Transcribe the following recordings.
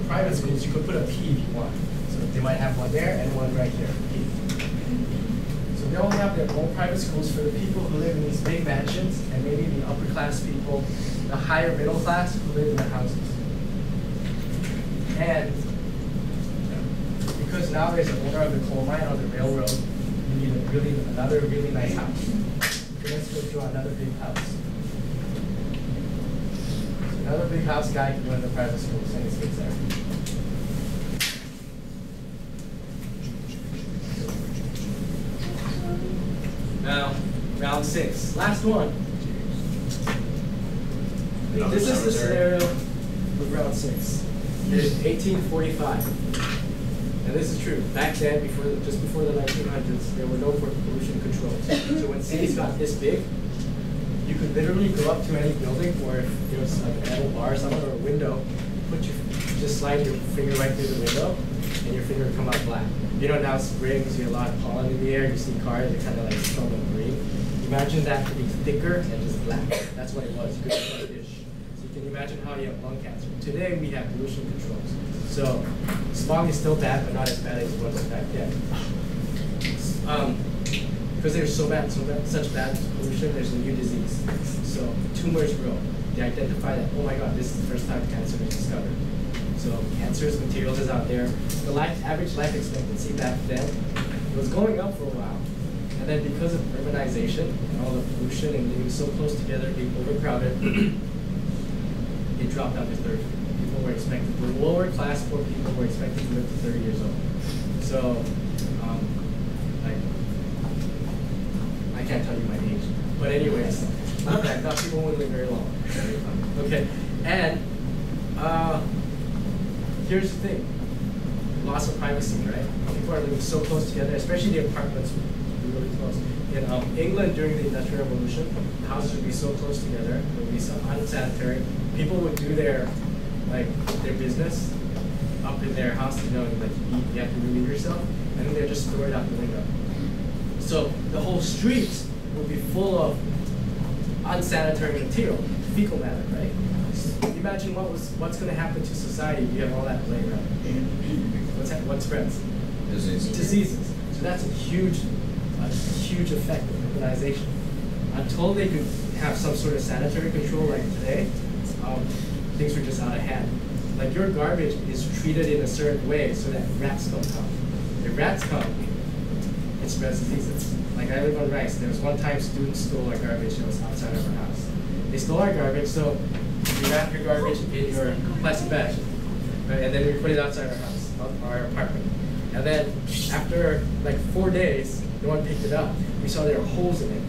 private schools, you could put a P if you want. So they might have one there and one right here, P. So they all have their own private schools for the people who live in these big mansions and maybe the upper class people, the higher middle class who live in their houses. And because now there's an owner of the coal mine or the railroad, you need another really nice house. Okay, let's go draw another big house. So another big house guy can go into private schools and he stays there. Now, round 6. Last one. This is the scenario of round 6. It is 1845. And this is true. Back then, just before the 1900s, there were no pollution controls. So when cities got this big, you could literally go up to any building, or if there was like a metal bar or something, or a window, just slide your finger right through the window, and your finger would come out black. You know, now spring, you see a lot of pollen in the air, you see cars, they kind of like smell them green. Imagine that to be thicker and just black. That's what it was. You could see like this. So you can imagine how you have lung cancer. Today, we have pollution controls. So smog is still bad, but not as bad as it was back then. Because there's such bad pollution, there's a new disease. So tumors grow. They identify that, oh my God, this is the first time cancer is discovered. So cancerous materials is out there. The average life expectancy back then was going up for a while. And then because of urbanization and all the pollution and living so close together, being overcrowded, it dropped down to 30. People were expected, the lower class poor people were expected to live to 30 years old. So, I can't tell you my age. But anyways, not that, not people wouldn't live very long. Okay, and here's the thing. Loss of privacy, right? People are living so close together, especially the apartments would be really close. In England during the Industrial Revolution, the houses would be so close together, it would be so unsanitary. People would do their business up in their house, you know, like you have to relieve yourself, and then they're just throw it out the window. So the whole street would be full of unsanitary material, fecal matter, right? So imagine what's going to happen to society if you have all that laying around. What spreads? Diseases. So that's a huge effect of urbanization. Until they could have some sort of sanitary control like today, things were just out of hand. Like your garbage is treated in a certain way so that rats don't come. If rats come, it spreads diseases. Like I live on Rice. There was one time students stole our garbage that was outside of our house. They stole our garbage, so we wrap your garbage in your plastic bag, right? And then we put it outside our house, our apartment. And then after like 4 days, no one picked it up. We saw there were holes in it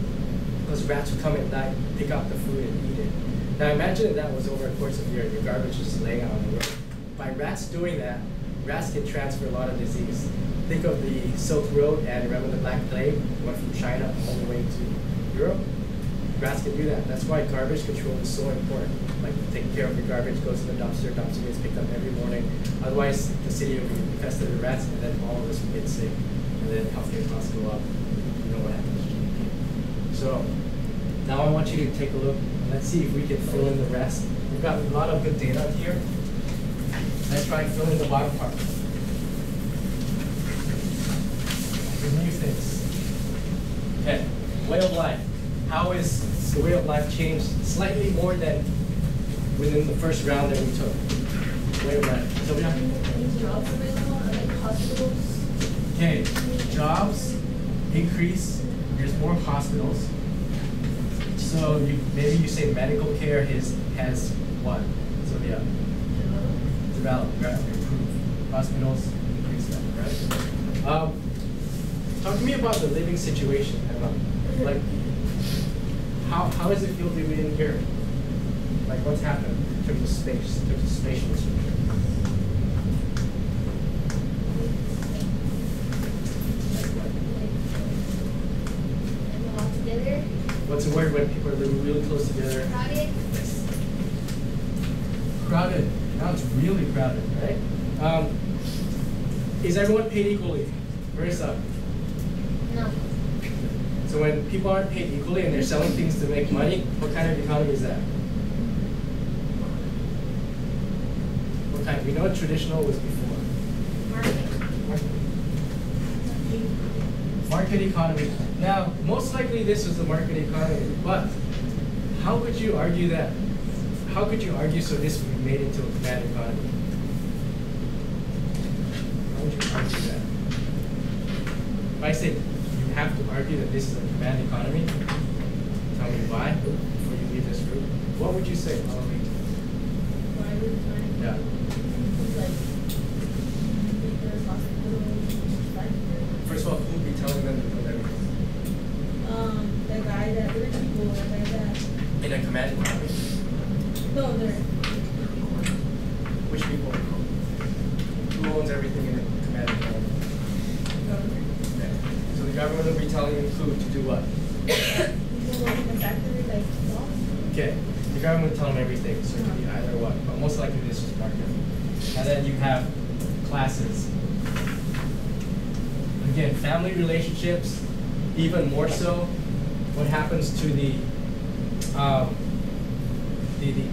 because rats would come at night, pick up the food and eat it. Now imagine that was over a course of a year, your garbage is laying out on the road. By rats doing that, rats can transfer a lot of disease. Think of the Silk Road and remember the Black Plague, went from China all the way to Europe. Rats can do that. That's why garbage control is so important. Like taking care of your garbage, goes in the dumpster gets picked up every morning. Otherwise, the city will be infested with rats, and then all of us will get sick. And then healthcare costs go up. You know what happens to GDP. So now I want you to take a look. Let's see if we can fill in the rest. We've got a lot of good data here. Let's try and fill in the bottom part. The new things. Okay, way of life. How is the way of life changed slightly more than within the first round that we took? Way of life. Sylvia? Jobs available, like hospitals. Okay, jobs increase. There's more hospitals. So maybe you say medical care has what? So yeah, developed, right? Improve. Hospitals increase that, right? Talk to me about the living situation. Like, how does it feel to be in here? Like, what's happened in terms of space, in terms of spatial structure? Together. What's the word when people are living really close together? Crowded. Crowded. Now it's really crowded, right? Is everyone paid equally? Raise up. No. So when people aren't paid equally and they're selling things to make money, what kind of economy is that? What kind? We know traditional was before. Market economy. Now, most likely this was the market economy, but how could you argue that? How could you argue so this would be made into a command economy? How would you argue that? If I say you have to argue that this is a command economy, tell me why before you leave this room. What would you say? Yeah. First of all, who would be telling them to build everything? The guy that rich people, the guy that. In a command economy? No, they're. Which people? Who owns everything in a command economy? Government. Okay. So the government will be telling you who to do what? People work in the factory, like boss. Okay. The government will tell them everything, so it could be either what. But most likely this is market. And then you have classes. Again, family relationships, even more so. What happens to the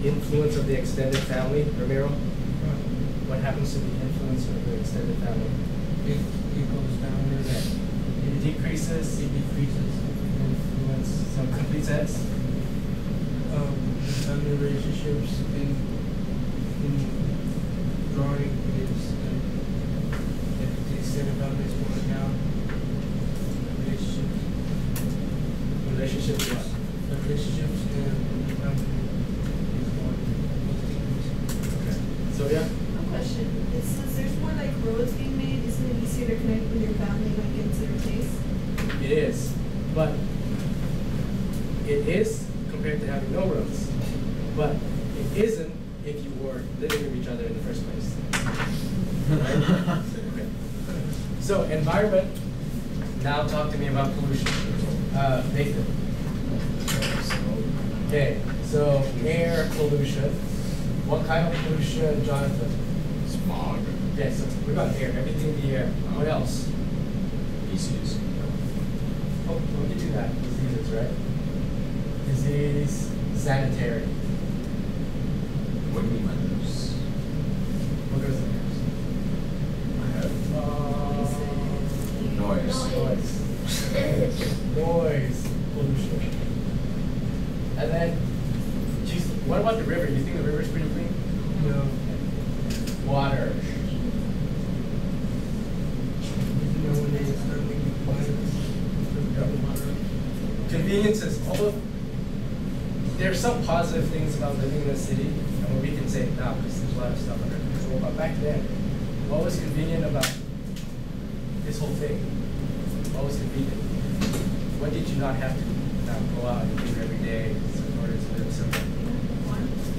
influence of the extended family, Ramiro? What happens to the influence of the extended family? It goes down. It decreases. It decreases. Influence. Some complete sense. Family relationships in drawing is the extended family is going down. Relationships what? Relationships and the family is going decreasing. Okay. So yeah. One question. It says there's more like roads being made. Isn't it easier to connect with your family when you get to their place? It is, but it is compared to having no roads. But it isn't if you were living with each other in the first place. Right? Okay. So environment. Now talk to me about pollution. Nathan. Okay, so air pollution. What kind of pollution, Jonathan? Smog. Okay, so we got air, everything in the air. What else? Disease. Oh, we can do that. Diseases, right? Disease, sanitary. What do you mean by those? What goes in I have noise. Noise pollution. And then, geez, what about the river? You think the river's pretty clean? No. Water. You know when they start making plans, Conveniences. Although there's some positive things about living in a city, and we can say now because there's a lot of stuff under control. But back then, what was convenient about this whole thing? What was convenient? What did you not have to go out and do every day in order to live somewhere?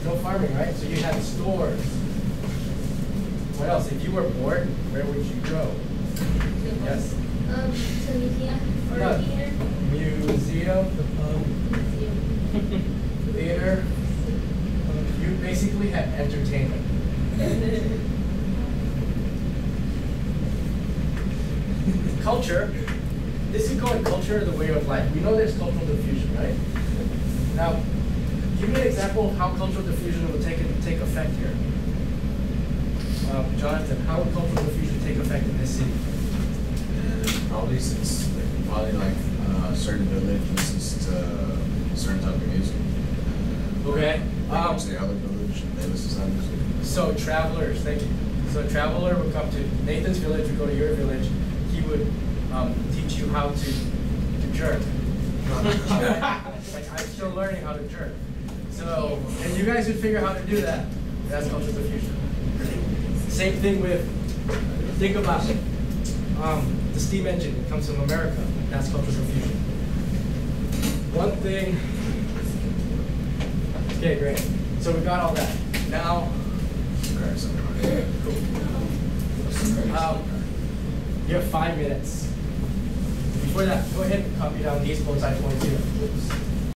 No farming, right? So you had stores. What else? If you were bored, where would you go? Yes. To museum or Yeah. theater. Museum, Museum. theater. You basically had entertainment. Culture. This is called culture, the way of life. We know there's cultural diffusion, right? Now, give me an example of how cultural diffusion will take effect here. Jonathan, how would cultural diffusion take effect in this city? Probably since certain village listens to certain type of music. Okay. They go to the other village and they listen to that music. So travelers, thank you. So a traveler would come to Nathan's village, would go to your village. He would teach you how to jerk. Like I'm still learning how to jerk. So, and you guys would figure out how to do that. That's cultural diffusion. Same thing with, think about it. The steam engine, it comes from America. That's cultural diffusion. One thing, okay, great. So we got all that. Now, cool. You have 5 minutes. Before that, go ahead and copy down these bullets I pointed to. Oops.